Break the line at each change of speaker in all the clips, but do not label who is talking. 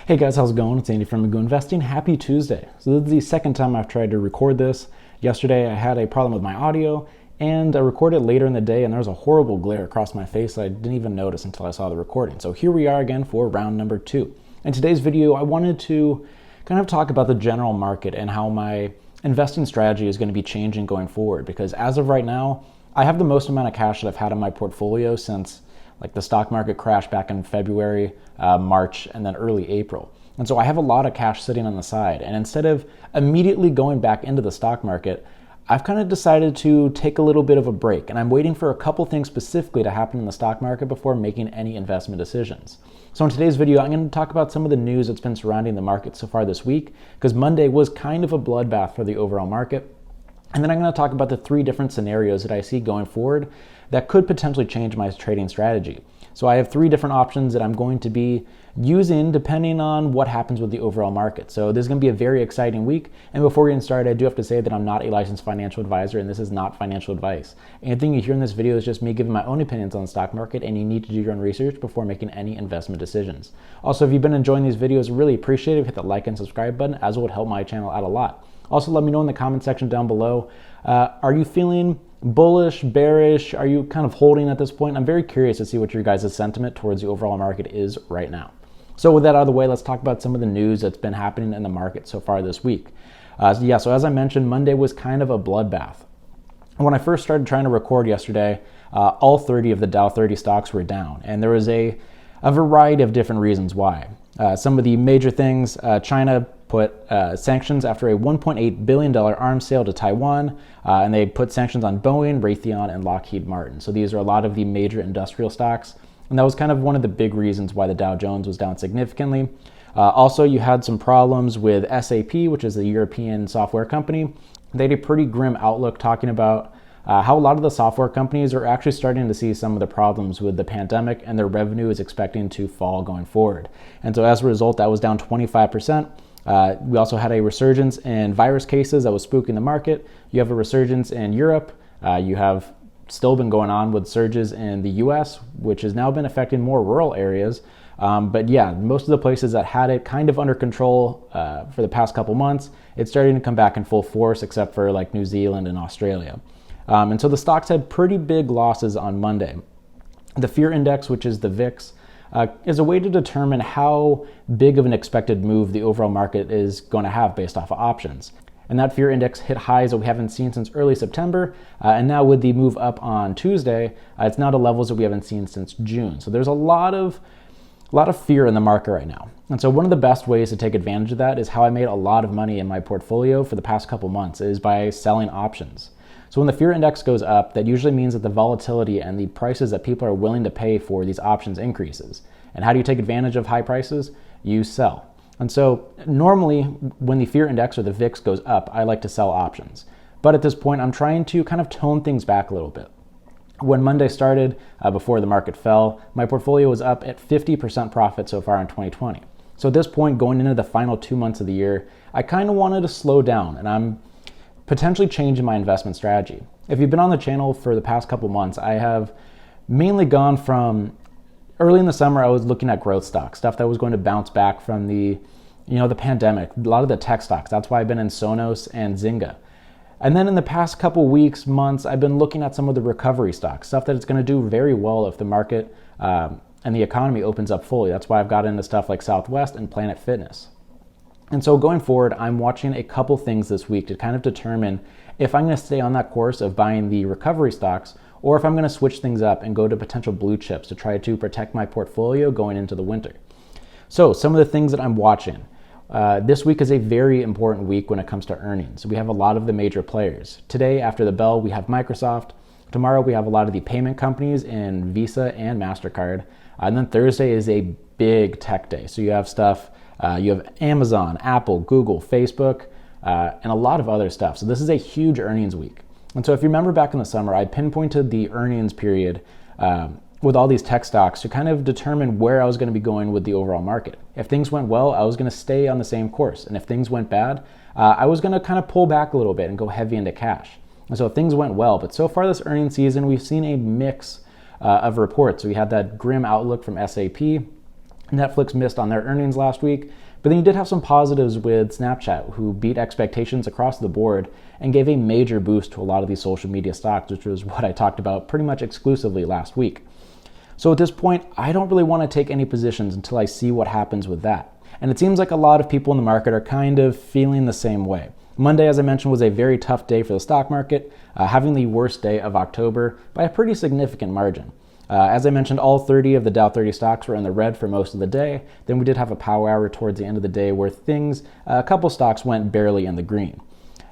Hey guys, how's it going? It's Andy from Go Investing. Happy Tuesday. So this is the second time I've tried to record this. Yesterday I had a problem with my audio and I recorded later in the day and there was a horrible glare across my face that I didn't even notice until I saw the recording. So here we are again for round number 2. In today's video, I wanted to kind of talk about the general market and how my investing strategy is going to be changing going forward, because as of right now, I have the most amount of cash that I've had in my portfolio since like the stock market crashed back in February, March, and then early April. And so I have a lot of cash sitting on the side. And instead of immediately going back into the stock market, I've kind of decided to take a little bit of a break. And I'm waiting for a couple things specifically to happen in the stock market before making any investment decisions. So in today's video, I'm going to talk about some of the news that's been surrounding the market so far this week, because Monday was kind of a bloodbath for the overall market. And then I'm going to talk about the 3 different scenarios that I see going forward that could potentially change my trading strategy. So I have 3 different options that I'm going to be using depending on what happens with the overall market. So this is going to be a very exciting week. And before we get started, I do have to say that I'm not a licensed financial advisor and this is not financial advice. Anything you hear in this video is just me giving my own opinions on the stock market, and you need to do your own research before making any investment decisions. Also, if you've been enjoying these videos, really appreciate it if you hit the like and subscribe button, as it would help my channel out a lot. Also, let me know in the comment section down below, are you feeling bullish, bearish? Are you kind of holding at this point? I'm very curious to see what your guys' sentiment towards the overall market is right now. So with that out of the way, let's talk about some of the news that's been happening in the market so far this week. So as I mentioned, Monday was kind of a bloodbath. When I first started trying to record yesterday, all 30 of the Dow 30 stocks were down, and there was a variety of different reasons why. Some of the major things, China put sanctions after a $1.8 billion arms sale to Taiwan, and they put sanctions on Boeing, Raytheon, and Lockheed Martin. So these are a lot of the major industrial stocks, and that was kind of one of the big reasons why the Dow Jones was down significantly. Also, you had some problems with SAP, which is the European software company. They had a pretty grim outlook talking about how a lot of the software companies are actually starting to see some of the problems with the pandemic, and their revenue is expecting to fall going forward. And so as a result, that was down 25%. We also had a resurgence in virus cases that was spooking the market. You have a resurgence in Europe. You have still been going on with surges in the US, which has now been affecting more rural areas. But yeah, most of the places that had it kind of under control for the past couple months, it's starting to come back in full force, except for like New Zealand and Australia. And so the stocks had pretty big losses on Monday. The fear index, which is the VIX, is a way to determine how big of an expected move the overall market is going to have based off of options. And that fear index hit highs that we haven't seen since early September. And now with the move up on Tuesday, it's now to levels that we haven't seen since June. So there's a lot of fear in the market right now. And so one of the best ways to take advantage of that is how I made a lot of money in my portfolio for the past couple months, is by selling options. So when the fear index goes up, that usually means that the volatility and the prices that people are willing to pay for these options increases. And how do you take advantage of high prices? You sell. And so normally when the fear index or the VIX goes up, I like to sell options. But at this point, I'm trying to kind of tone things back a little bit. When Monday started, before the market fell, my portfolio was up at 50% profit so far in 2020. So at this point, going into the final 2 months of the year, I kind of wanted to slow down, and I'm potentially changing my investment strategy. If you've been on the channel for the past couple months, I have mainly gone from early in the summer, I was looking at growth stocks, stuff that was going to bounce back from the pandemic, a lot of the tech stocks. That's why I've been in Sonos and Zynga. And then in the past couple weeks, months, I've been looking at some of the recovery stocks, stuff that it's going to do very well if the market and the economy opens up fully. That's why I've got into stuff like Southwest and Planet Fitness. And so going forward, I'm watching a couple things this week to kind of determine if I'm going to stay on that course of buying the recovery stocks, or if I'm going to switch things up and go to potential blue chips to try to protect my portfolio going into the winter. So some of the things that I'm watching. This week is a very important week when it comes to earnings. We have a lot of the major players. Today, after the bell, we have Microsoft. Tomorrow, we have a lot of the payment companies in Visa and MasterCard. And then Thursday is a big tech day. So you have stuff, you have Amazon, Apple, Google, Facebook, and a lot of other stuff. So this is a huge earnings week. And so if you remember back in the summer, I pinpointed the earnings period with all these tech stocks to kind of determine where I was going to be going with the overall market. If things went well, I was going to stay on the same course. And if things went bad, I was going to kind of pull back a little bit and go heavy into cash. And so things went well. But so far this earnings season, we've seen a mix of reports. We had that grim outlook from SAP. Netflix missed on their earnings last week, but then you did have some positives with Snapchat, who beat expectations across the board and gave a major boost to a lot of these social media stocks, which was what I talked about pretty much exclusively last week. So at this point, I don't really want to take any positions until I see what happens with that. And it seems like a lot of people in the market are kind of feeling the same way. Monday, as I mentioned, was a very tough day for the stock market, having the worst day of October by a pretty significant margin. As I mentioned, all 30 of the Dow 30 stocks were in the red for most of the day. Then we did have a power hour towards the end of the day where a couple stocks went barely in the green.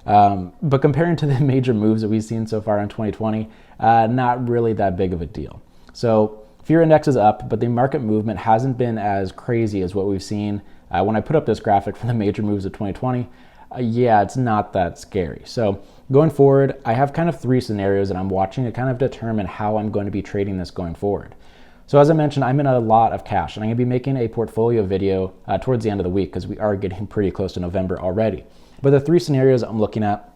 But comparing to the major moves that we've seen so far in 2020, not really that big of a deal. So fear index is up, but the market movement hasn't been as crazy as what we've seen. When I put up this graphic from the major moves of 2020, yeah, it's not that scary. So going forward, I have kind of three scenarios that I'm watching to kind of determine how I'm going to be trading this going forward. So as I mentioned, I'm in a lot of cash, and I'm going to be making a portfolio video towards the end of the week because we are getting pretty close to November already. But the three scenarios I'm looking at,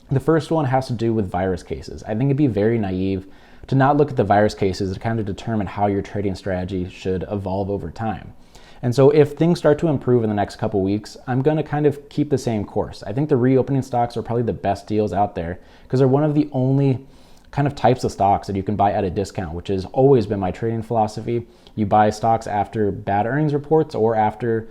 the first one has to do with virus cases. I think it'd be very naive to not look at the virus cases to kind of determine how your trading strategy should evolve over time. And so if things start to improve in the next couple weeks, I'm going to kind of keep the same course. I think the reopening stocks are probably the best deals out there because they're one of the only kind of types of stocks that you can buy at a discount, which has always been my trading philosophy. You buy stocks after bad earnings reports or after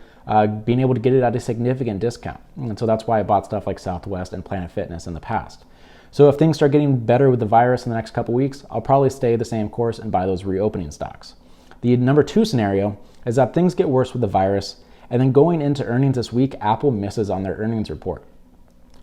being able to get it at a significant discount. And so that's why I bought stuff like Southwest and Planet Fitness in the past. So if things start getting better with the virus in the next couple weeks, I'll probably stay the same course and buy those reopening stocks. The number two scenario is that things get worse with the virus, and then going into earnings this week, Apple misses on their earnings report.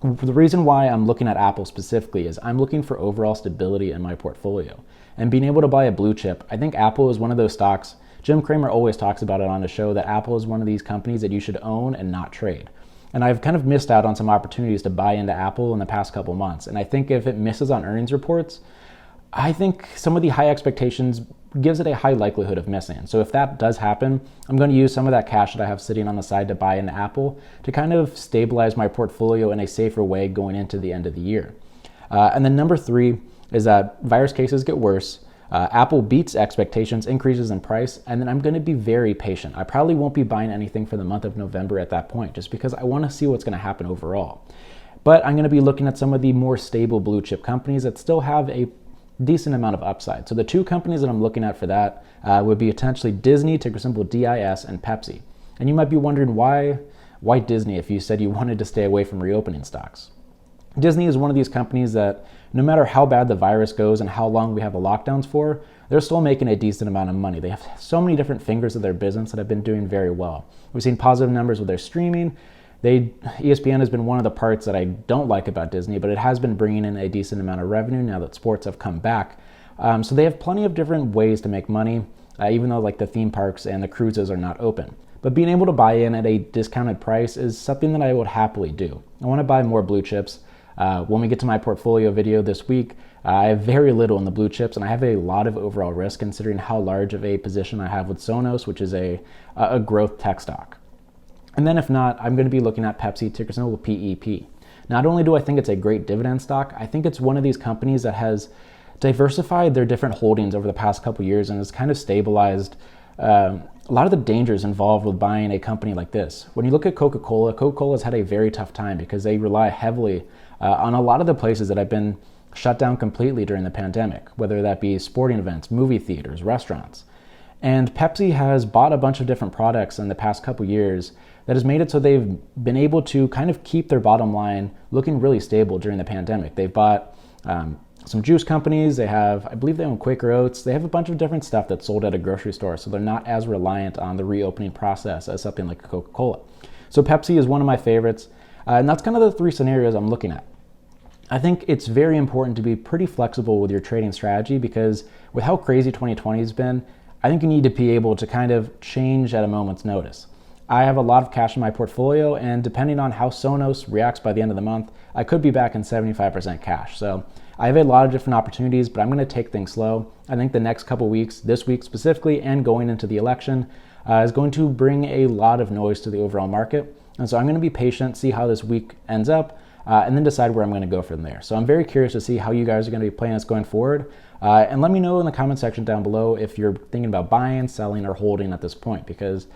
The reason why I'm looking at Apple specifically is I'm looking for overall stability in my portfolio. And being able to buy a blue chip, I think Apple is one of those stocks. Jim Cramer always talks about it on the show that Apple is one of these companies that you should own and not trade. And I've kind of missed out on some opportunities to buy into Apple in the past couple months. And I think if it misses on earnings reports, I think some of the high expectations gives it a high likelihood of missing. So if that does happen, I'm going to use some of that cash that I have sitting on the side to buy into Apple to kind of stabilize my portfolio in a safer way going into the end of the year. And then number three is that virus cases get worse. Apple beats expectations, increases in price, and then I'm going to be very patient. I probably won't be buying anything for the month of November at that point, just because I want to see what's going to happen overall. But I'm going to be looking at some of the more stable blue chip companies that still have a decent amount of upside. So the two companies that I'm looking at for that would be potentially Disney, ticker symbol DIS, and Pepsi. And you might be wondering why Disney if you said you wanted to stay away from reopening stocks. Disney is one of these companies that no matter how bad the virus goes and how long we have the lockdowns for, they're still making a decent amount of money. They have so many different fingers of their business that have been doing very well. We've seen positive numbers with their streaming. ESPN has been one of the parts that I don't like about Disney, but it has been bringing in a decent amount of revenue now that sports have come back. So they have plenty of different ways to make money, even though like the theme parks and the cruises are not open. But being able to buy in at a discounted price is something that I would happily do. I want to buy more blue chips. When we get to my portfolio video this week, I have very little in the blue chips, and I have a lot of overall risk considering how large of a position I have with Sonos, which is a growth tech stock. And then if not, I'm going to be looking at Pepsi, ticker symbol PEP. Not only do I think it's a great dividend stock, I think it's one of these companies that has diversified their different holdings over the past couple years and has kind of stabilized a lot of the dangers involved with buying a company like this. When you look at Coca-Cola, Coca-Cola has had a very tough time because they rely heavily on a lot of the places that have been shut down completely during the pandemic, whether that be sporting events, movie theaters, restaurants. And Pepsi has bought a bunch of different products in the past couple years that has made it so they've been able to kind of keep their bottom line looking really stable during the pandemic. They've bought some juice companies. They have, I believe they own Quaker Oats. They have a bunch of different stuff that's sold at a grocery store, so they're not as reliant on the reopening process as something like Coca-Cola. So Pepsi is one of my favorites, and that's kind of the three scenarios I'm looking at. I think it's very important to be pretty flexible with your trading strategy because with how crazy 2020 has been, I think you need to be able to kind of change at a moment's notice. I have a lot of cash in my portfolio, and depending on how Sonos reacts by the end of the month, I could be back in 75% cash. So I have a lot of different opportunities, but I'm going to take things slow. I think the next couple weeks, this week specifically, and going into the election, is going to bring a lot of noise to the overall market. And so I'm going to be patient, see how this week ends up, and then decide where I'm going to go from there. So I'm very curious to see how you guys are going to be playing this going forward. And let me know in the comment section down below if you're thinking about buying, selling, or holding at this point, because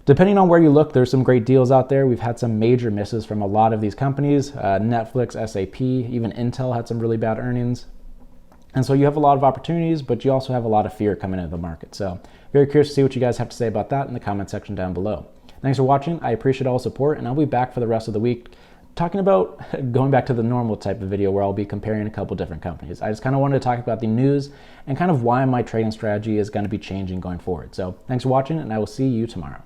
depending on where you look, there's some great deals out there. We've had some major misses from a lot of these companies. Netflix, SAP, even Intel had some really bad earnings. And so you have a lot of opportunities, but you also have a lot of fear coming into the market. So very curious to see what you guys have to say about that in the comment section down below. Thanks for watching. I appreciate all the support, and I'll be back for the rest of the week talking about going back to the normal type of video where I'll be comparing a couple different companies. I just kind of wanted to talk about the news and kind of why my trading strategy is going to be changing going forward. So thanks for watching, and I will see you tomorrow.